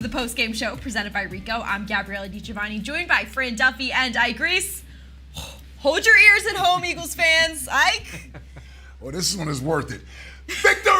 the post-game show presented by Rico. I'm Gabriella DiGiovanni, joined by Fran Duffy and Ike Reese. Hold your ears at home, Eagles fans. Ike? Well, this one is worth it. Victory!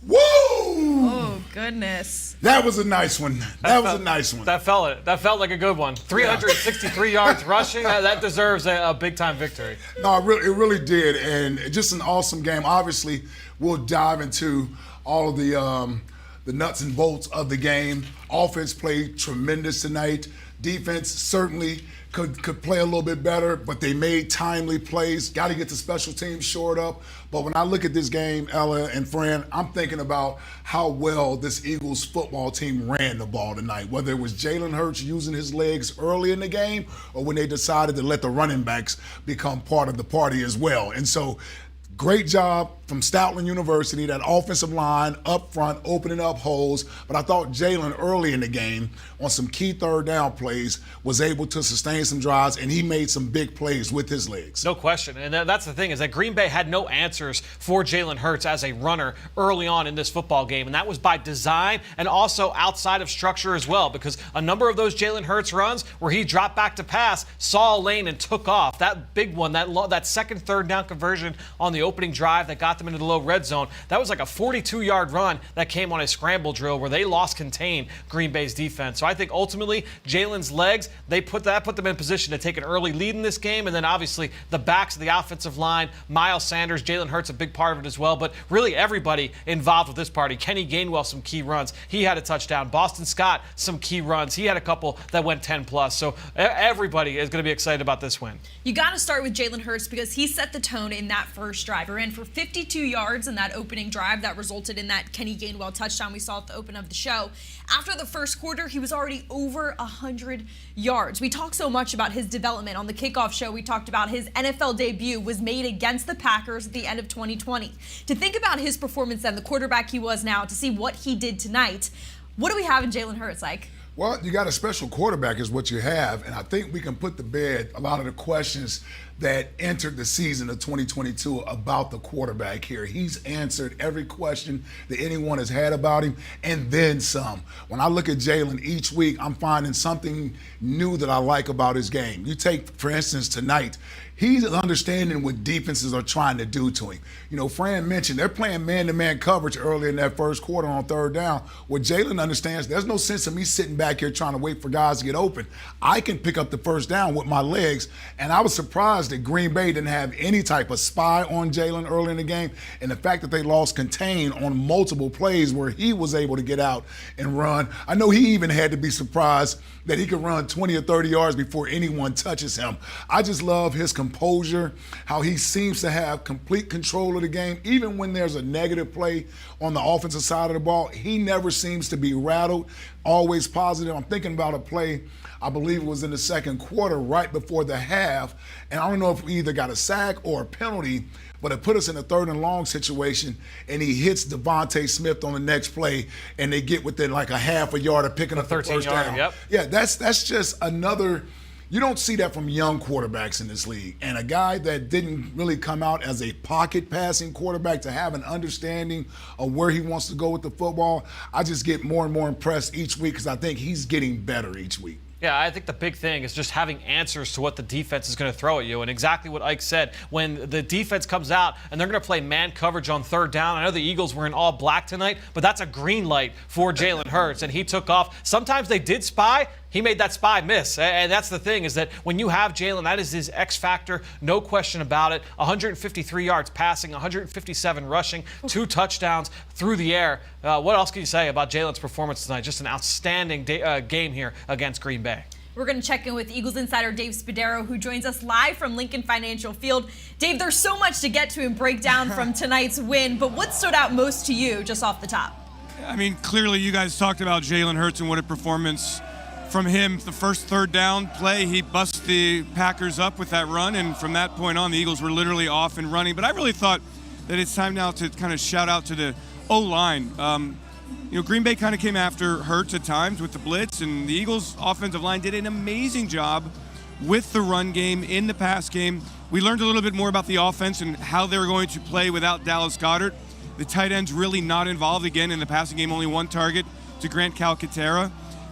Woo! Oh, goodness. That was a nice one. That was a nice one. That felt like a good one. 363 yards rushing. That deserves a big-time victory. No, it really did, and just an awesome game. Obviously, we'll dive into all of the nuts and bolts of the game. Offense played tremendous tonight. Defense certainly could play a little bit better, but they made timely plays. Got to get the special teams shored up. But when I look at this game, Ella and Fran, I'm thinking about how well this Eagles football team ran the ball tonight, whether it was Jalen Hurts using his legs early in the game or when they decided to let the running backs become part of the party as well. And so, great job from Stoutland University, that offensive line up front, opening up holes. But I thought Jalen early in the game on some key third down plays was able to sustain some drives, and he made some big plays with his legs. No question. And that's the thing, is that Green Bay had no answers for Jalen Hurts as a runner early on in this football game. And that was by design and also outside of structure as well, because a number of those Jalen Hurts runs where he dropped back to pass, saw a lane and took off. That big one, that second third down conversion on the opening drive that got them into the low red zone, that was like a 42-yard run that came on a scramble drill where they lost contain Green Bay's defense. So I think ultimately Jalen's legs, they put them in position to take an early lead in this game, and then obviously the backs of the offensive line, Miles Sanders, Jalen Hurts, a big part of it as well, but really everybody involved with this party. Kenny Gainwell, some key runs. He had a touchdown. Boston Scott, some key runs. He had a couple that went 10+. So everybody is going to be excited about this win. You got to start with Jalen Hurts because he set the tone in that first drive. He ran for 52 yards in that opening drive that resulted in that Kenny Gainwell touchdown we saw at the open of the show. After the first quarter, he was already over 100 yards. We talked so much about his development on the kickoff show. We talked about his NFL debut was made against the Packers at the end of 2020. To think about his performance then, the quarterback he was now, to see what he did tonight, what do we have in Jalen Hurts, like? Well, you got a special quarterback is what you have, and I think we can put to bed a lot of the questions that entered the season of 2022 about the quarterback here. He's answered every question that anyone has had about him, and then some. When I look at Jalen each week, I'm finding something new that I like about his game. You take, for instance, tonight, he's understanding what defenses are trying to do to him. You know, Fran mentioned they're playing man-to-man coverage early in that first quarter on third down. What Jalen understands, there's no sense of me sitting back here trying to wait for guys to get open. I can pick up the first down with my legs, and I was surprised that Green Bay didn't have any type of spy on Jalen early in the game, and the fact that they lost contain on multiple plays where he was able to get out and run. I know he even had to be surprised that he could run 20 or 30 yards before anyone touches him. I just love his composure, how he seems to have complete control of the game. Even when there's a negative play on the offensive side of the ball, he never seems to be rattled, always positive. I'm thinking about a play, I believe it was in the second quarter, right before the half, and I don't know if we either got a sack or a penalty, but it put us in a third and long situation, and he hits Devontae Smith on the next play, and they get within like a half a yard of picking up the first down. Yep. Yeah, that's just another. You don't see that from young quarterbacks in this league. And a guy that didn't really come out as a pocket passing quarterback to have an understanding of where he wants to go with the football, I just get more and more impressed each week because I think he's getting better each week. Yeah, I think the big thing is just having answers to what the defense is going to throw at you. And exactly what Ike said, when the defense comes out and they're going to play man coverage on third down. I know the Eagles were in all black tonight, but that's a green light for Jalen Hurts, and he took off. Sometimes they did spy. He made that spy miss. And that's the thing, is that when you have Jalen, that is his X factor, no question about it. 153 yards passing, 157 rushing, 2 touchdowns through the air. What else can you say about Jalen's performance tonight? Just an outstanding game here against Green Bay. We're going to check in with Eagles insider Dave Spadaro, who joins us live from Lincoln Financial Field. Dave, there's so much to get to and break down from tonight's win, but what stood out most to you just off the top? I mean, clearly you guys talked about Jalen Hurts and what a performance from him. The first third down play, he busts the Packers up with that run, and from that point on, the Eagles were literally off and running. But I really thought that it's time now to kind of shout out to the O-line. Green Bay kind of came after Hurts at times with the blitz, and the Eagles' offensive line did an amazing job with the run game, in the pass game, We learned a little bit more about the offense and how they were going to play without Dallas Goedert. The tight end's really not involved again in the passing game, only one target to Grant Calcaterra.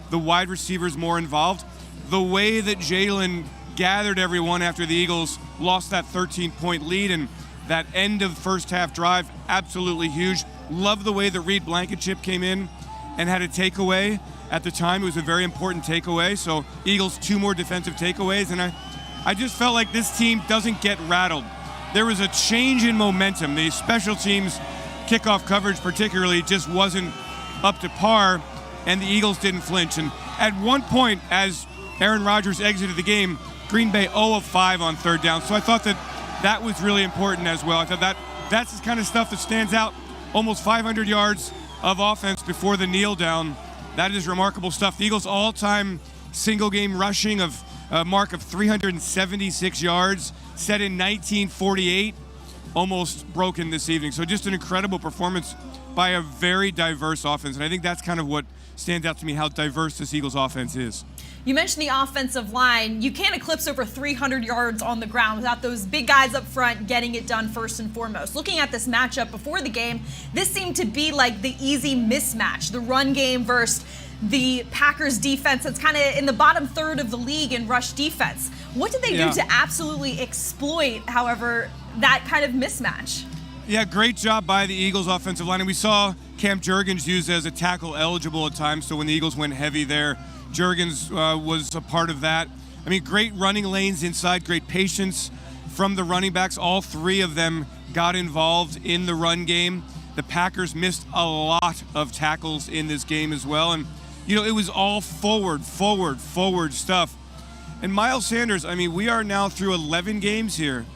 The wide receivers more involved. The way that Jalen gathered everyone after the Eagles lost that 13-point lead and that end of first half drive, absolutely huge. Love the way that Reed Blankenship came in and had a takeaway. At the time, it was a very important takeaway. So Eagles 2 more defensive takeaways, and I just felt like this team doesn't get rattled. There was a change in momentum. The special teams kickoff coverage particularly just wasn't up to par, and the Eagles didn't flinch. And at one point, as Aaron Rodgers exited the game, Green Bay 0 of 5 on third down. So I thought that was really important as well. I thought that's the kind of stuff that stands out. Almost 500 yards of offense before the kneel down. That is remarkable stuff. The Eagles' all-time single-game rushing of a mark of 376 yards, set in 1948, almost broken this evening. So just an incredible performance by a very diverse offense. And I think that's kind of what stands out to me, how diverse this Eagles offense is. You mentioned the offensive line. You can't eclipse over 300 yards on the ground without those big guys up front getting it done first and foremost. Looking at this matchup before the game, this seemed to be like the easy mismatch, the run game versus the Packers defense that's kind of in the bottom third of the league in rush defense. What did they do to absolutely exploit, however, that kind of mismatch? Yeah, great job by the Eagles offensive line. And we saw Cam Jurgens used as a tackle eligible at times, so when the Eagles went heavy there, Jurgens was a part of that. I mean, great running lanes inside, great patience from the running backs. All 3 of them got involved in the run game. The Packers missed a lot of tackles in this game as well. And, you know, it was all forward stuff. And Miles Sanders, I mean, we are now through 11 games here.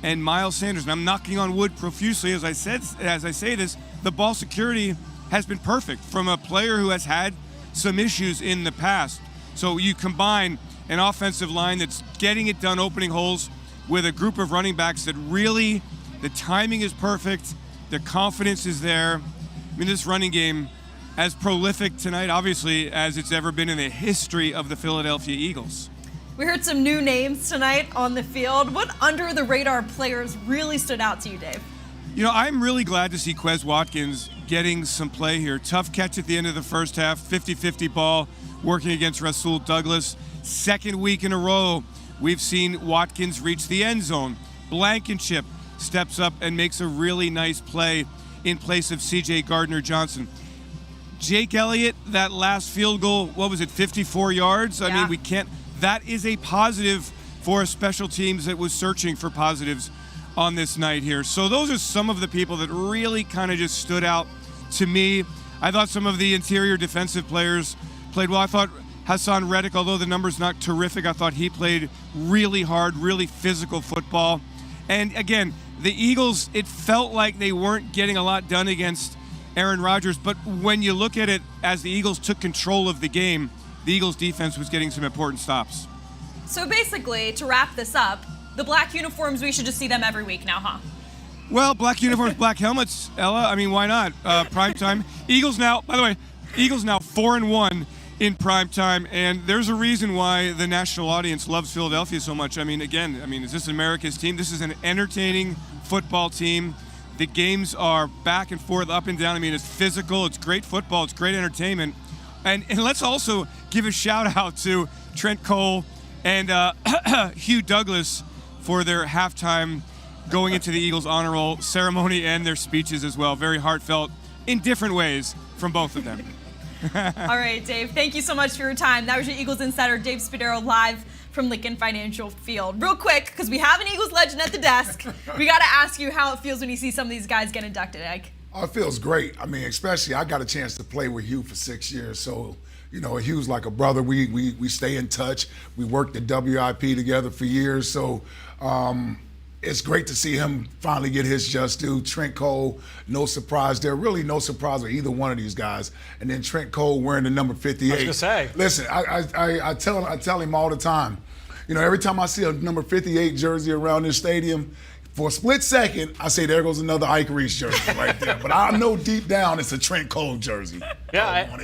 And Miles Sanders, and I'm knocking on wood profusely as I say this, the ball security has been perfect from a player who has had some issues in the past. So you combine an offensive line that's getting it done, opening holes, with a group of running backs that really, the timing is perfect, the confidence is there. I mean, this running game, as prolific tonight, obviously, as it's ever been in the history of the Philadelphia Eagles. We heard some new names tonight on the field. What under-the-radar players really stood out to you, Dave? You know, I'm really glad to see Quez Watkins getting some play here. Tough catch at the end of the first half, 50-50 ball, working against Rasul Douglas. Second week in a row, we've seen Watkins reach the end zone. Blankenship steps up and makes a really nice play in place of C.J. Gardner-Johnson. Jake Elliott, that last field goal, what was it, 54 yards? I mean, we can't. That is a positive for a special teams that was searching for positives on this night here. So those are some of the people that really kind of just stood out to me. I thought some of the interior defensive players played well. I thought Hassan Reddick, although the number's not terrific, I thought he played really hard, really physical football. And again, the Eagles, it felt like they weren't getting a lot done against Aaron Rodgers, but when you look at it as the Eagles took control of the game, the Eagles defense was getting some important stops. So basically, to wrap this up, the black uniforms, we should just see them every week now, huh? Well, black uniforms, black helmets, Ella. I mean, why not? Prime time. Eagles now, by the way, 4-1 in prime time, and there's a reason why the national audience loves Philadelphia so much. I mean, again, is this America's team? This is an entertaining football team. The games are back and forth, up and down. I mean, it's physical, it's great football, it's great entertainment. And let's also give a shout out to Trent Cole and Hugh Douglas for their halftime going into the Eagles honor roll ceremony and their speeches as well. Very heartfelt in different ways from both of them. All right, Dave, thank you so much for your time. That was your Eagles insider, Dave Spadaro, live from Lincoln Financial Field. Real quick, because we have an Eagles legend at the desk, we got to ask you how it feels when you see some of these guys get inducted, Ike. Oh, it feels great. I mean, especially I got a chance to play with Hugh for 6 years. So, you know, Hugh's like a brother. We stay in touch. We worked at WIP together for years. So it's great to see him finally get his just due. Trent Cole, no surprise there. Really no surprise with either one of these guys. And then Trent Cole wearing the number 58. I was going to say. Listen, I tell him all the time, you know, every time I see a number 58 jersey around this stadium, For a split second, I say there goes another Ike Reese jersey right there. But I know deep down it's a Trent Cole jersey. Yeah,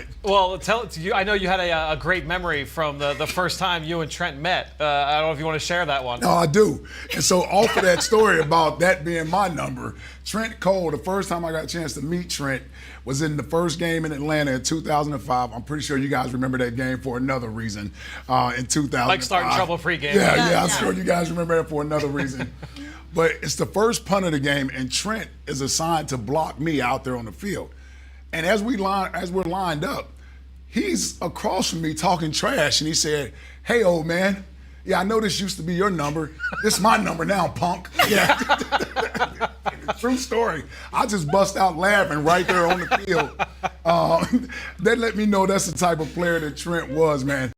I know you had a great memory from the first time you and Trent met. I don't know if you want to share that one. No, I do. And so off of that story about that being my number, Trent Cole, the first time I got a chance to meet Trent was in the first game in Atlanta in 2005. I'm pretty sure you guys remember that game for another reason in 2005. Like starting trouble pregame. Yeah, I'm sure you guys remember that for another reason. But it's the first punt of the game, and Trent is assigned to block me out there on the field. And as we're lined up, he's across from me talking trash, and he said, "Hey, old man, yeah, I know this used to be your number. This is my number now, punk." Yeah. True story. I just bust out laughing right there on the field. That let me know that's the type of player that Trent was, man.